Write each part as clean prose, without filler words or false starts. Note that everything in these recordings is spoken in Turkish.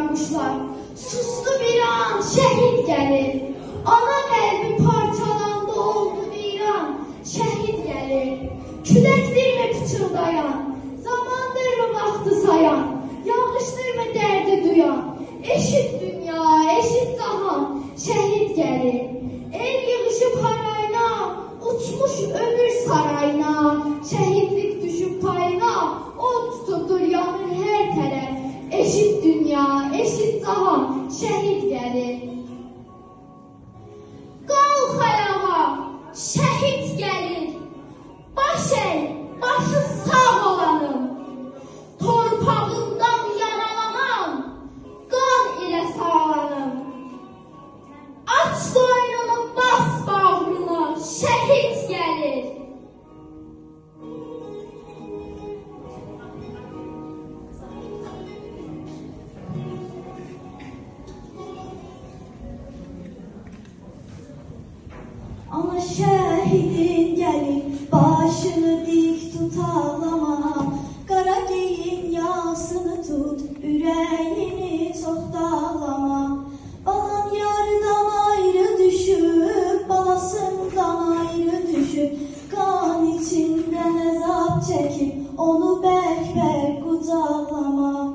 koparmışlar. Sustu bir an, şehit gelir. Ana kalbi parçalandı, oldu viran. Şehit gelir. Külektir mi pıçıldayan? Zamandır mı vakti sayan? Yağıştır mı derdi duyan? Eşit dünya, eşit cahan. Şehit gelir. El yığışıp harayına, uçmuş ömür sarayına. Şehitlik düşüp payına, o tutudur yanır her taraf. Eşit dünya, eşit cahan. Şehit gelir. Qalx ayağa, şehit gelir. Baş el, başı sağ olanım. Torpağından yaralanan, qan ile sağlanım. Aç qoynunu, bas bağrını, şehit gelir. Ama şehidin gelir, başını dik tut ağlama. Qara giyin yasını tut, ürəyini çox dağlama. Balan yardan ayrı düşüb, balasından ayrı düşüb. Qan içindən əzab çəkib, onu bərk-bərk qucaqlama.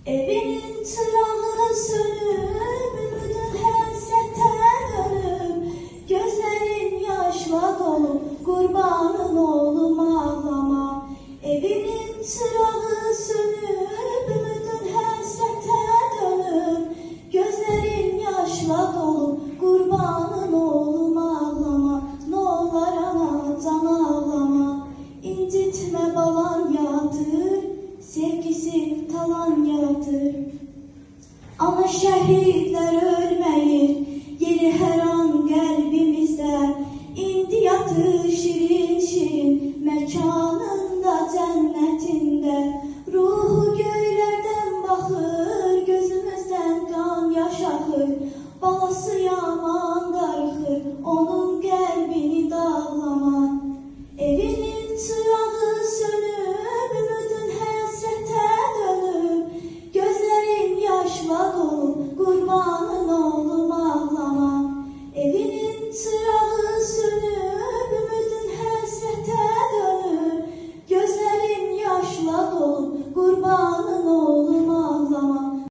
Evinin çırağı sönüb, ümidin həsrətən ölüb. Gözlerin yaşla dolu, kurbanın oğlum ağlama. Evinin çırağı sönüp, ümidin həsrətə dönüb. Gözlerin yaşla dolu, kurbanın oğlum ağlama. N'olar ana, can ağlama. İncitme balan yağdır, sevgisi talan yağdır. Ana şehitler ölmeyir, yeri her an qəlbimizdə. İndi yatır şirin şirin, məkanında, cənnətində. Ruhu göylərdən baxır, gözümüzdən qan yaş axır. Balası